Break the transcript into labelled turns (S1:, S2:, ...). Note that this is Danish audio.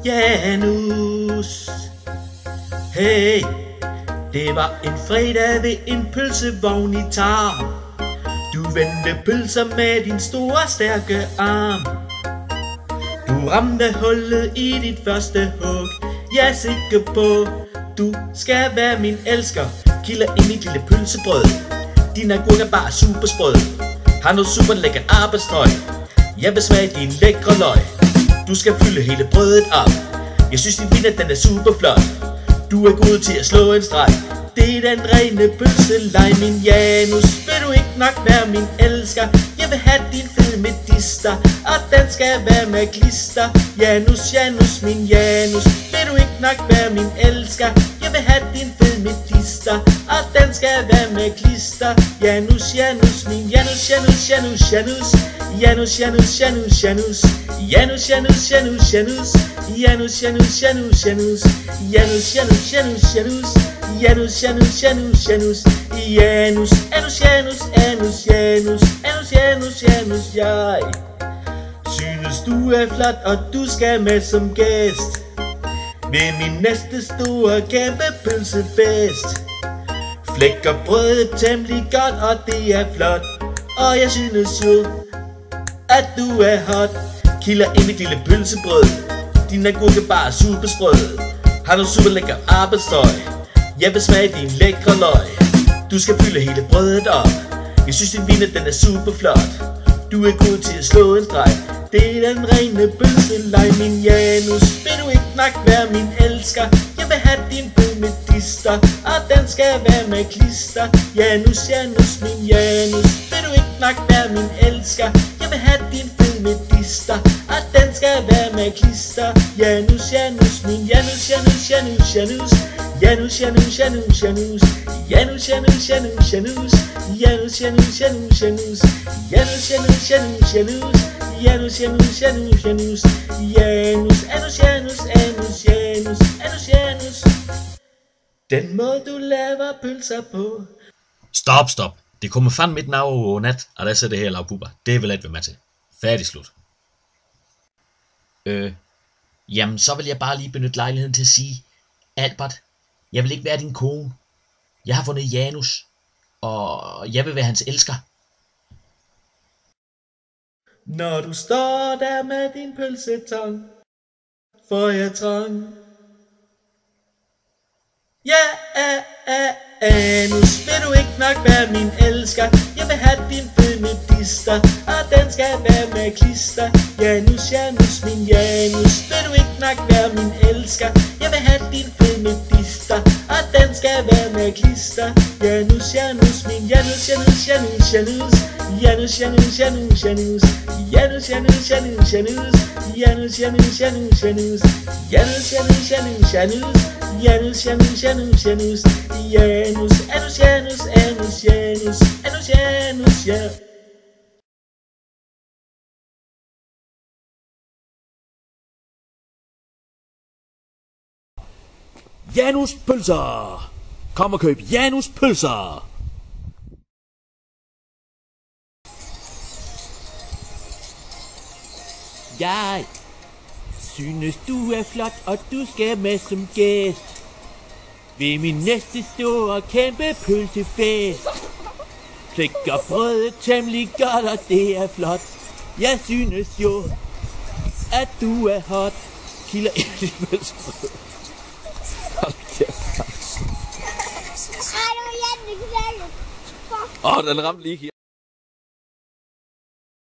S1: Janus. Hey, det var en fredag ved en pølsevogn i Tarm. Du vendte pølser med din store stærke arm. Du ramte hullet i dit første hug. Jeg er sikker på, du skal være min elsker. Kilder i mit lille pølsebrød. Din agurk er bare super sprød. Har noget super lækker arbejdstøj. Jeg vil smage din lækre løg. Du skal fylde hele brødet op. Jeg synes din vin, den er super flot. Du er god til at slå en streg. Det er den rene pølseleg, min Janus. Vil du ikke nok være min elsker? Jeg vil have din fede medister, og den skal være med klister. Janus, Janus, min Janus. Vil du ikke nok være min elsker? Jeg vil have din fede medister, og den skal være med klister. Janus, Janus, min Janus, Janus, Janus, Janus. Janus, Janus, Janus, Janus. Janus, Janus, Janus, Janus. Janus, Janus, Janus, Janus. Janus, Janus, Janus, Janus. Janus, Janus, Janus, Janus. Janus, Janus, Janus, Janus, Janus, Janus, Janus, Janus, jeg synes du er flot, og du skal med som gæst ved min næste store kæmpe pølsefest. Flækker brødet temmelig godt, og det er flot, og jeg synes jo, at du er hot. Kilder i mit lille pølsebrød. Din agurk er bare super sprød. Har noget super lækker arbejdstøj. Jeg vil smage din lækre løg. Du skal fylde hele brødet op. Jeg synes din vin, den er super flot. Du er god til at slå en streg. Det er den rene pølseleg, min Janus. Vil du ikke nok være min elsker? Jeg vil have din fede medister, og den skal være med klister. Janus, Janus, min Janus. Vil du ikke nok være min elsker? Jeg vil have din fede medister, og den skal være med klister. Janus, Janus, min Janus, Janus, Janus, Janus. Janus, Janus, Janus, Janus. Janus, Janus, Janus, Janus. Janus, Janus, Janus, Janus. Janus, Janus, Janus, Janus. Janus, Janus, Janus, Janus. Janus, Janus, Janus, Janus, Janus, Janus, Janus. Den måde du laver pølser på.
S2: Stop. Det kommer fandme midt over nat, og der sætter det her lavpupper. Det vil jeg være med til. Færdig slut.
S3: Jamen, så vil jeg bare lige benytte lejligheden til at sige, Albert, jeg vil ikke være din kone. Jeg har fundet Janus, og jeg vil være hans elsker.
S1: Når du står der med din pølsetong, får jeg trang. Janus, vil du ikke nok være min elsker? Jeg vil have din fede medister, og den skal være med klister. Janus, Janus, min Janus. Vil du ikke nok være min elsker? Jeg vil have din fede medister, og den skal være med klister. Janus, Janus, min Janus, Janus, Janus, Janus. Janus, Janus, Janus, Janus. Janus, Janus, Janus, Janus. Janus, Janus, Janus, Janus. Janus, Janus, Janus, Janus. Janus, Janus, Janus, Janus. Janus, Janus, Janus, Janus, Janus, Janus, Janus, ja.
S4: Janus pølser! Kom og køb Janus pølser!
S5: Jeg synes du er flot, og du skal med som gæst ved min næste store kæmpe pølsefest. Flækker brødet temmelig godt, og det er flot. Jeg synes jo, at du er hot. Kilder i dit pølsebrød. Hold kæft.
S4: Den ramte lige her.